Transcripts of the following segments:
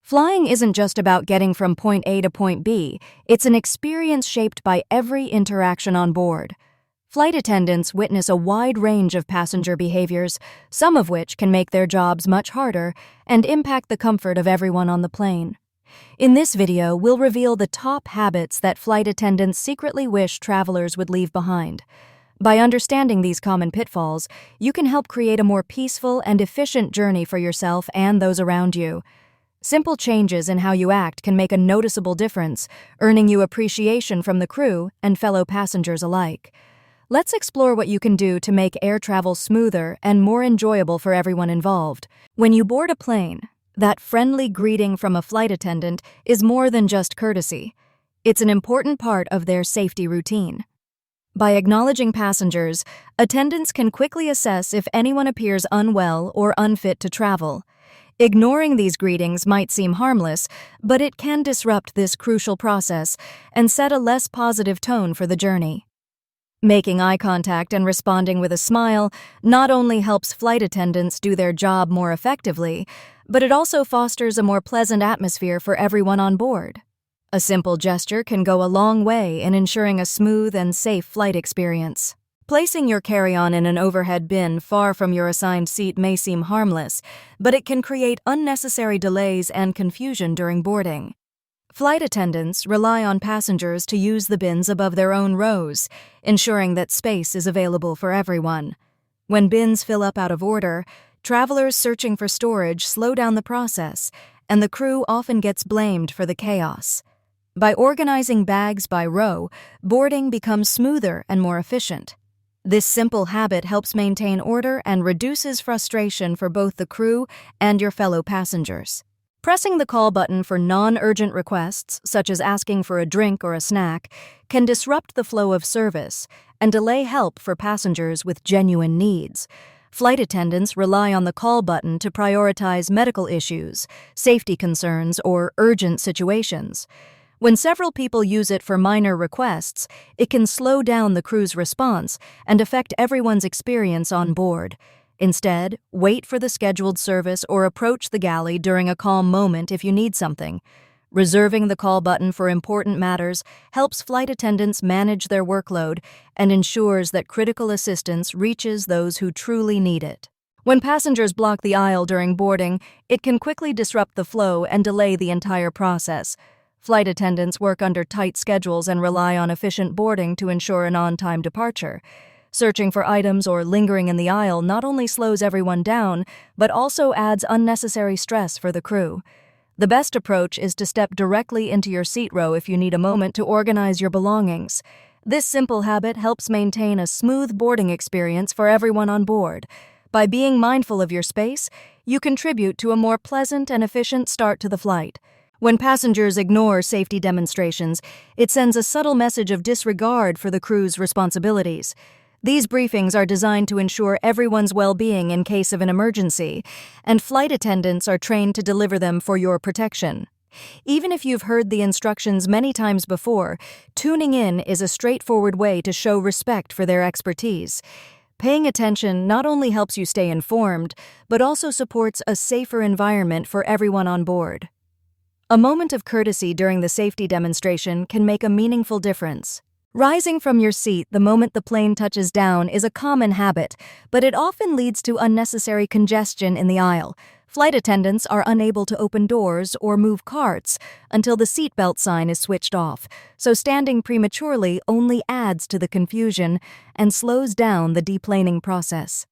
Flying isn't just about getting from point A to point B, it's an experience shaped by every interaction on board. Flight attendants witness a wide range of passenger behaviors, some of which can make their jobs much harder and impact the comfort of everyone on the plane. In this video, we'll reveal the top habits that flight attendants secretly wish travelers would leave behind. By understanding these common pitfalls, you can help create a more peaceful and efficient journey for yourself and those around you. Simple changes in how you act can make a noticeable difference, earning you appreciation from the crew and fellow passengers alike. Let's explore what you can do to make air travel smoother and more enjoyable for everyone involved. When you board a plane, that friendly greeting from a flight attendant is more than just courtesy. It's an important part of their safety routine. By acknowledging passengers, attendants can quickly assess if anyone appears unwell or unfit to travel. Ignoring these greetings might seem harmless, but it can disrupt this crucial process and set a less positive tone for the journey. Making eye contact and responding with a smile not only helps flight attendants do their job more effectively, but it also fosters a more pleasant atmosphere for everyone on board. A simple gesture can go a long way in ensuring a smooth and safe flight experience. Placing your carry-on in an overhead bin far from your assigned seat may seem harmless, but it can create unnecessary delays and confusion during boarding. Flight attendants rely on passengers to use the bins above their own rows, ensuring that space is available for everyone. When bins fill up out of order, travelers searching for storage slow down the process, and the crew often gets blamed for the chaos. By organizing bags by row, boarding becomes smoother and more efficient. This simple habit helps maintain order and reduces frustration for both the crew and your fellow passengers. Pressing the call button for non-urgent requests, such as asking for a drink or a snack, can disrupt the flow of service and delay help for passengers with genuine needs. Flight attendants rely on the call button to prioritize medical issues, safety concerns, or urgent situations. When several people use it for minor requests, it can slow down the crew's response and affect everyone's experience on board. Instead, wait for the scheduled service or approach the galley during a calm moment if you need something. Reserving the call button for important matters helps flight attendants manage their workload and ensures that critical assistance reaches those who truly need it. When passengers block the aisle during boarding, it can quickly disrupt the flow and delay the entire process. Flight attendants work under tight schedules and rely on efficient boarding to ensure an on-time departure. Searching for items or lingering in the aisle not only slows everyone down, but also adds unnecessary stress for the crew. The best approach is to step directly into your seat row if you need a moment to organize your belongings. This simple habit helps maintain a smooth boarding experience for everyone on board. By being mindful of your space, you contribute to a more pleasant and efficient start to the flight. When passengers ignore safety demonstrations, it sends a subtle message of disregard for the crew's responsibilities. These briefings are designed to ensure everyone's well-being in case of an emergency, and flight attendants are trained to deliver them for your protection. Even if you've heard the instructions many times before, tuning in is a straightforward way to show respect for their expertise. Paying attention not only helps you stay informed, but also supports a safer environment for everyone on board. A moment of courtesy during the safety demonstration can make a meaningful difference. Rising from your seat the moment the plane touches down is a common habit, but it often leads to unnecessary congestion in the aisle. Flight attendants are unable to open doors or move carts until the seatbelt sign is switched off, so standing prematurely only adds to the confusion and slows down the deplaning process.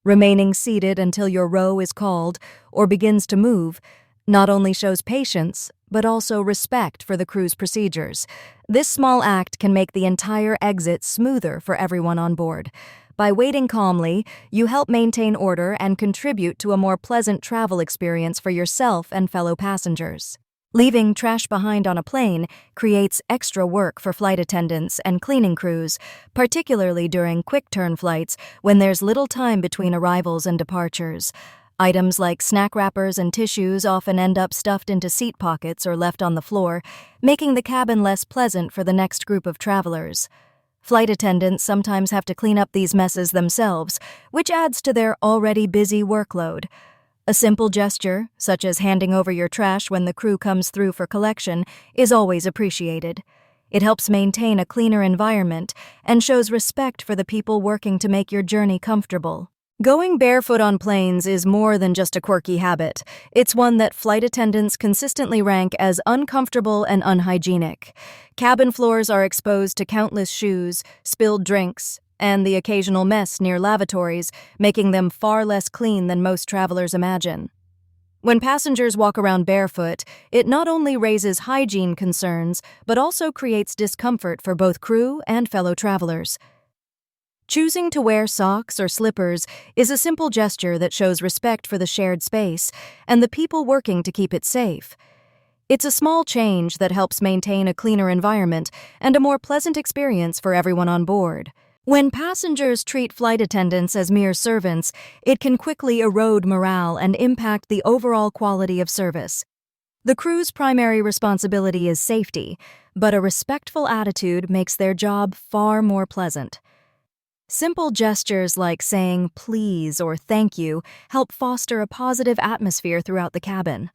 Remaining seated until your row is called or begins to move not only shows patience, but also respect for the crew's procedures. This small act can make the entire exit smoother for everyone on board. By waiting calmly, you help maintain order and contribute to a more pleasant travel experience for yourself and fellow passengers. Leaving trash behind on a plane creates extra work for flight attendants and cleaning crews, particularly during quick-turn flights when there's little time between arrivals and departures. Items like snack wrappers and tissues often end up stuffed into seat pockets or left on the floor, making the cabin less pleasant for the next group of travelers. Flight attendants sometimes have to clean up these messes themselves, which adds to their already busy workload. A simple gesture, such as handing over your trash when the crew comes through for collection, is always appreciated. It helps maintain a cleaner environment and shows respect for the people working to make your journey comfortable. Going barefoot on planes is more than just a quirky habit. It's one that flight attendants consistently rank as uncomfortable and unhygienic. Cabin floors are exposed to countless shoes, spilled drinks, and the occasional mess near lavatories, making them far less clean than most travelers imagine. When passengers walk around barefoot, it not only raises hygiene concerns, but also creates discomfort for both crew and fellow travelers. Choosing to wear socks or slippers is a simple gesture that shows respect for the shared space and the people working to keep it safe. It's a small change that helps maintain a cleaner environment and a more pleasant experience for everyone on board. When passengers treat flight attendants as mere servants, it can quickly erode morale and impact the overall quality of service. The crew's primary responsibility is safety, but a respectful attitude makes their job far more pleasant. Simple gestures like saying please or thank you help foster a positive atmosphere throughout the cabin.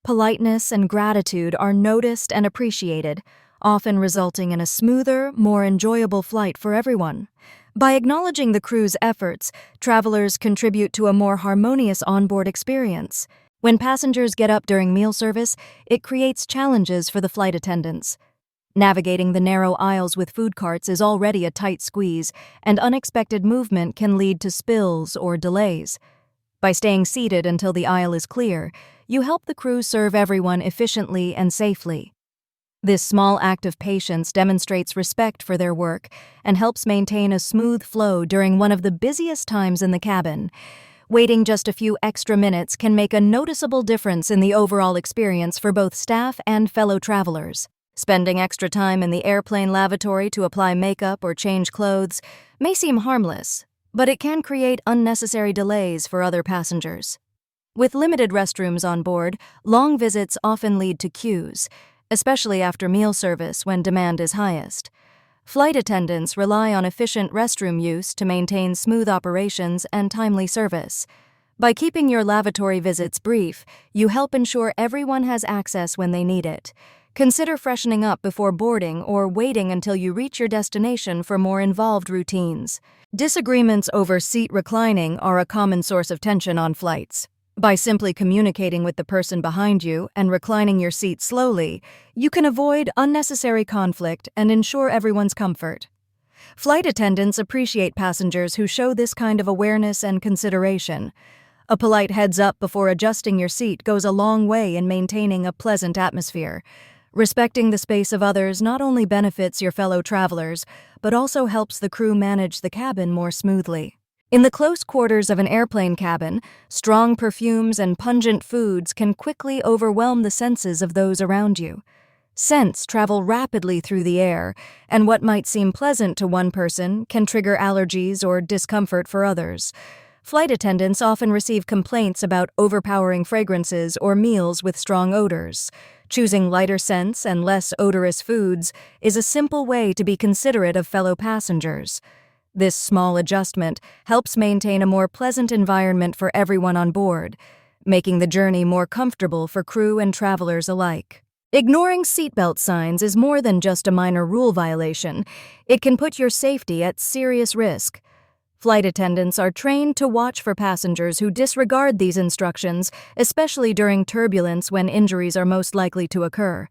Politeness and gratitude are noticed and appreciated, often resulting in a smoother, more enjoyable flight for everyone. By acknowledging the crew's efforts, travelers contribute to a more harmonious onboard experience. When passengers get up during meal service, it creates challenges for the flight attendants. Navigating the narrow aisles with food carts is already a tight squeeze, and unexpected movement can lead to spills or delays. By staying seated until the aisle is clear, you help the crew serve everyone efficiently and safely. This small act of patience demonstrates respect for their work and helps maintain a smooth flow during one of the busiest times in the cabin. Waiting just a few extra minutes can make a noticeable difference in the overall experience for both staff and fellow travelers. Spending extra time in the airplane lavatory to apply makeup or change clothes may seem harmless, but it can create unnecessary delays for other passengers. With limited restrooms on board, long visits often lead to queues, especially after meal service when demand is highest. Flight attendants rely on efficient restroom use to maintain smooth operations and timely service. By keeping your lavatory visits brief, you help ensure everyone has access when they need it. Consider freshening up before boarding or waiting until you reach your destination for more involved routines. Disagreements over seat reclining are a common source of tension on flights. By simply communicating with the person behind you and reclining your seat slowly, you can avoid unnecessary conflict and ensure everyone's comfort. Flight attendants appreciate passengers who show this kind of awareness and consideration. A polite heads-up before adjusting your seat goes a long way in maintaining a pleasant atmosphere. Respecting the space of others not only benefits your fellow travelers, but also helps the crew manage the cabin more smoothly. In the close quarters of an airplane cabin, strong perfumes and pungent foods can quickly overwhelm the senses of those around you. Scents travel rapidly through the air, and what might seem pleasant to one person can trigger allergies or discomfort for others. Flight attendants often receive complaints about overpowering fragrances or meals with strong odors. Choosing lighter scents and less odorous foods is a simple way to be considerate of fellow passengers. This small adjustment helps maintain a more pleasant environment for everyone on board, making the journey more comfortable for crew and travelers alike. Ignoring seatbelt signs is more than just a minor rule violation. It can put your safety at serious risk. Flight attendants are trained to watch for passengers who disregard these instructions, especially during turbulence when injuries are most likely to occur.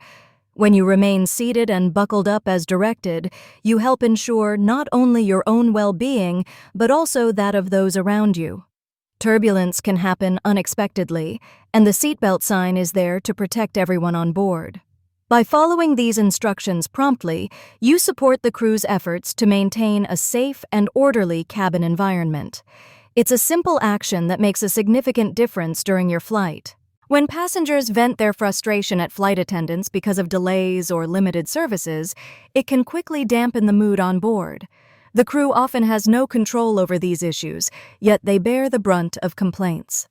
When you remain seated and buckled up as directed, you help ensure not only your own well-being, but also that of those around you. Turbulence can happen unexpectedly, and the seatbelt sign is there to protect everyone on board. By following these instructions promptly, you support the crew's efforts to maintain a safe and orderly cabin environment. It's a simple action that makes a significant difference during your flight. When passengers vent their frustration at flight attendants because of delays or limited services, it can quickly dampen the mood on board. The crew often has no control over these issues, yet they bear the brunt of complaints.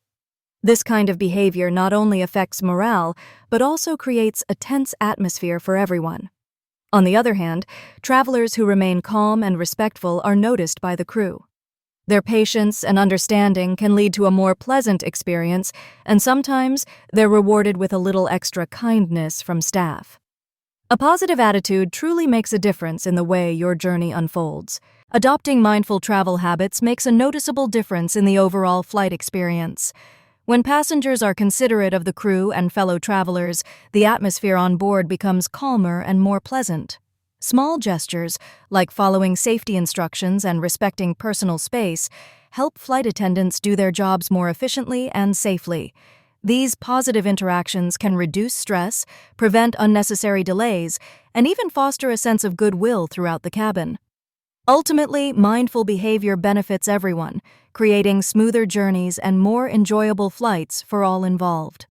This kind of behavior not only affects morale, but also creates a tense atmosphere for everyone. On the other hand, travelers who remain calm and respectful are noticed by the crew. Their patience and understanding can lead to a more pleasant experience, and sometimes they're rewarded with a little extra kindness from staff. A positive attitude truly makes a difference in the way your journey unfolds. Adopting mindful travel habits makes a noticeable difference in the overall flight experience. When passengers are considerate of the crew and fellow travelers, the atmosphere on board becomes calmer and more pleasant. Small gestures, like following safety instructions and respecting personal space, help flight attendants do their jobs more efficiently and safely. These positive interactions can reduce stress, prevent unnecessary delays, and even foster a sense of goodwill throughout the cabin. Ultimately, mindful behavior benefits everyone, creating smoother journeys and more enjoyable flights for all involved.